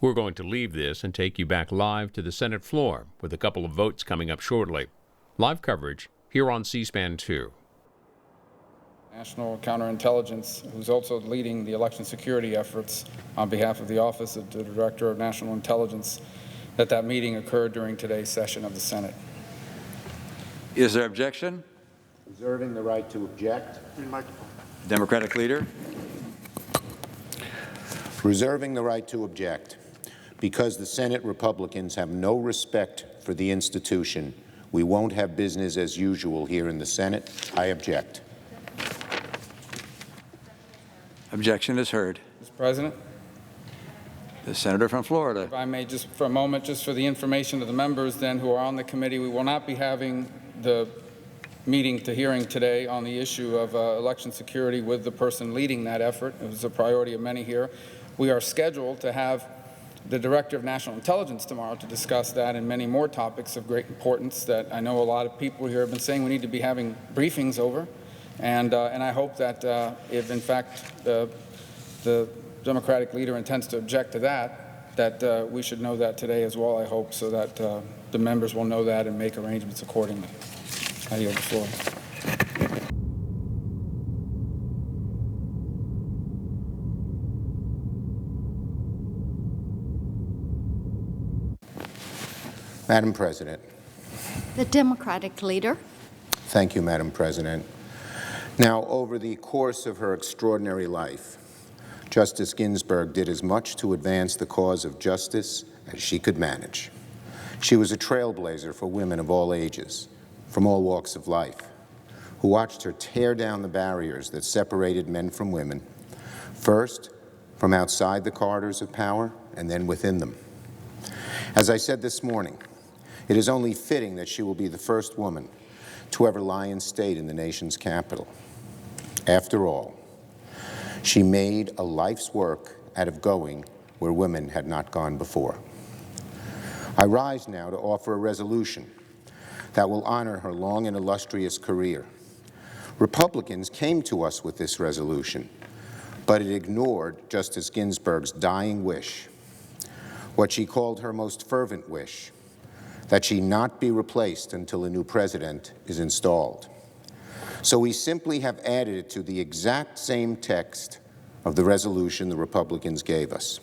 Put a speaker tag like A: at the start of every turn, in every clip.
A: We're going to leave this and take you back live to the Senate floor with a couple of votes coming up shortly. Live coverage here on C-SPAN 2.
B: National Counterintelligence, who's also leading the election security efforts on behalf of the Office of the Director of National Intelligence, that meeting occurred during today's session of the Senate.
C: Is there objection?
D: Reserving the right to object.
C: Democratic leader.
D: Reserving the right to object. Because the Senate Republicans have no respect for the institution, we won't have business as usual here in the Senate. I object.
C: Objection is heard.
B: Mr. President?
C: The senator from Florida.
B: If I may, just for a moment, just for the information of the members then who are on the committee, we will not be having the hearing today on the issue of election security with the person leading that effort. It was a priority of many here. We are scheduled to have the Director of National Intelligence tomorrow to discuss that and many more topics of great importance that I know a lot of people here have been saying we need to be having briefings over. And I hope that if, in fact, the Democratic leader intends to object to that we should know that today as well, I hope, so that the members will know that and make arrangements accordingly. I yield the floor.
D: Madam President.
E: The Democratic leader.
D: Thank you, Madam President. Now, over the course of her extraordinary life, Justice Ginsburg did as much to advance the cause of justice as she could manage. She was a trailblazer for women of all ages, from all walks of life, who watched her tear down the barriers that separated men from women, first from outside the corridors of power and then within them. As I said this morning, it is only fitting that she will be the first woman to ever lie in state in the nation's capital. After all, she made a life's work out of going where women had not gone before. I rise now to offer a resolution that will honor her long and illustrious career. Republicans came to us with this resolution, but it ignored Justice Ginsburg's dying wish, what she called her most fervent wish, that she not be replaced until a new president is installed. So we simply have added it to the exact same text of the resolution the Republicans gave us.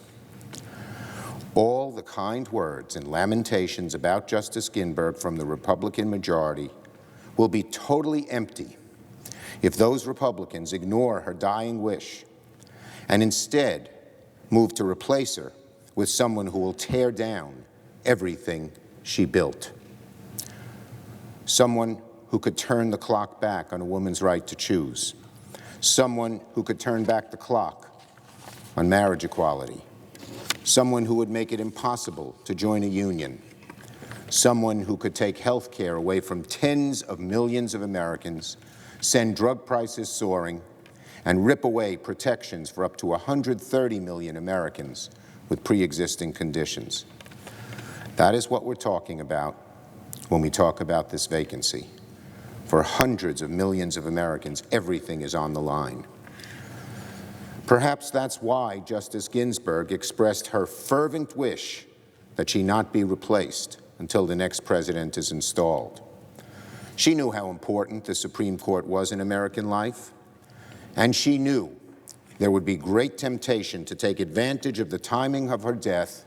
D: All the kind words and lamentations about Justice Ginsburg from the Republican majority will be totally empty if those Republicans ignore her dying wish and instead move to replace her with someone who will tear down everything she built. Someone who could turn the clock back on a woman's right to choose. Someone who could turn back the clock on marriage equality. Someone who would make it impossible to join a union. Someone who could take health care away from tens of millions of Americans, send drug prices soaring, and rip away protections for up to 130 million Americans with pre-existing conditions. That is what we're talking about when we talk about this vacancy. For hundreds of millions of Americans, everything is on the line. Perhaps that's why Justice Ginsburg expressed her fervent wish that she not be replaced until the next president is installed. She knew how important the Supreme Court was in American life, and she knew there would be great temptation to take advantage of the timing of her death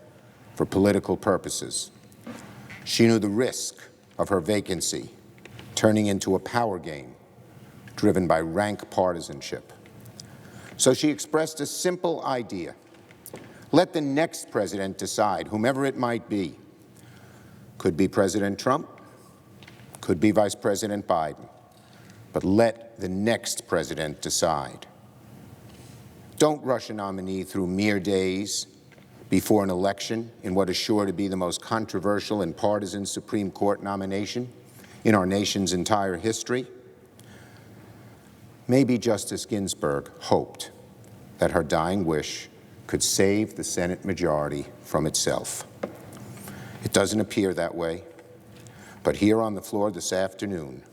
D: for political purposes. She knew the risk of her vacancy turning into a power game driven by rank partisanship. So she expressed a simple idea. Let the next president decide, whomever it might be. Could be President Trump, could be Vice President Biden, but let the next president decide. Don't rush a nominee through mere days before an election in what is sure to be the most controversial and partisan Supreme Court nomination in our nation's entire history. Maybe Justice Ginsburg hoped that her dying wish could save the Senate majority from itself. It doesn't appear that way, but here on the floor this afternoon,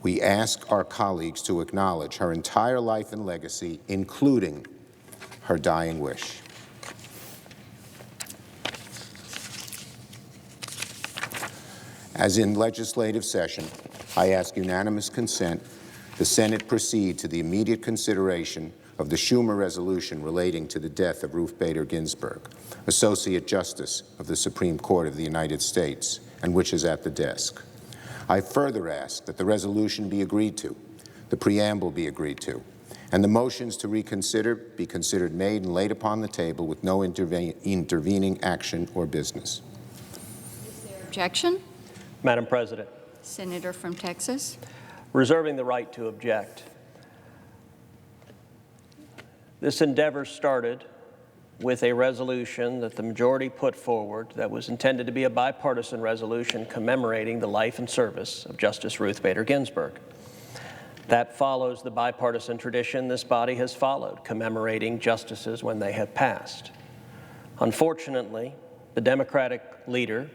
D: we ask our colleagues to acknowledge her entire life and legacy, including her dying wish. As in legislative session, I ask unanimous consent the Senate proceed to the immediate consideration of the Schumer resolution relating to the death of Ruth Bader Ginsburg, Associate Justice of the Supreme Court of the United States, and which is at the desk. I further ask that the resolution be agreed to, the preamble be agreed to, and the motions to reconsider be considered made and laid upon the table with no intervening action or business.
E: Objection?
F: Madam President,
E: Senator from Texas.
F: reserving the right to object. This endeavor started with a resolution that the majority put forward that was intended to be a bipartisan resolution commemorating the life and service of Justice Ruth Bader Ginsburg. That follows the bipartisan tradition this body has followed, commemorating justices when they have passed. Unfortunately, the Democratic leader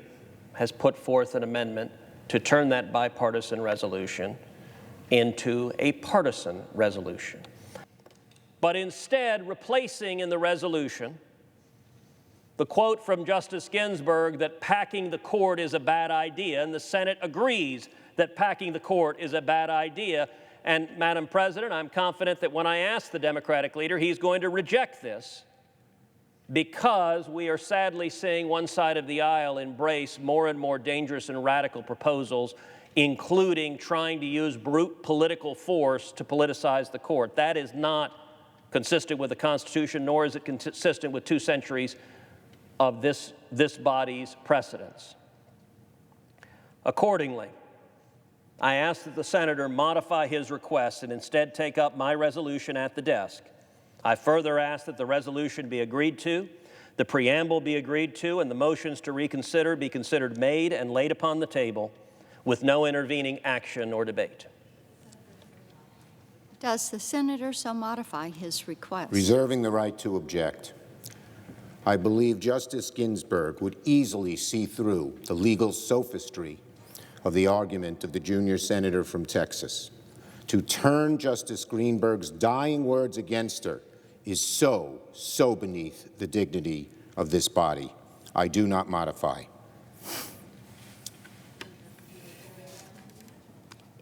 F: has put forth an amendment to turn that bipartisan resolution into a partisan resolution. But instead, replacing in the resolution the quote from Justice Ginsburg that packing the court is a bad idea, and the Senate agrees that packing the court is a bad idea. And Madam President, I'm confident that when I ask the Democratic leader, he's going to reject this, because we are sadly seeing one side of the aisle embrace more and more dangerous and radical proposals, including trying to use brute political force to politicize the court. That is not consistent with the Constitution, nor is it consistent with 2 centuries of this body's precedents. Accordingly, I ask that the senator modify his request and instead take up my resolution at the desk. I further ask that the resolution be agreed to, the preamble be agreed to, and the motions to reconsider be considered made and laid upon the table with no intervening action or debate.
E: Does the senator so modify his request?
D: Reserving the right to object. I believe Justice Ginsburg would easily see through the legal sophistry of the argument of the junior senator from Texas. To turn Justice Greenberg's dying words against her is so beneath the dignity of this body. I do not modify.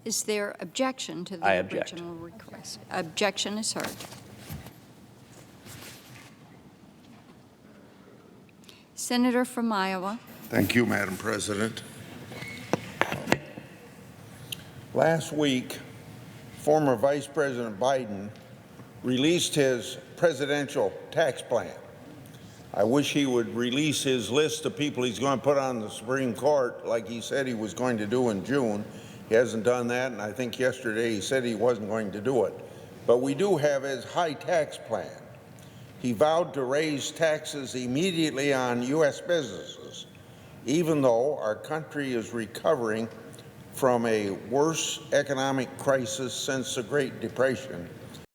E: Is there objection to the
F: I object.
E: original request? Objection is heard. Senator from Iowa.
G: Thank you, Madam President. Last week, former Vice President Biden released his presidential tax plan. I wish he would release his list of people he's going to put on the Supreme Court like he said he was going to do in June. He hasn't done that, and I think yesterday he said he wasn't going to do it. But we do have his high tax plan. He vowed to raise taxes immediately on U.S. businesses, even though our country is recovering from a worse economic crisis since the Great Depression.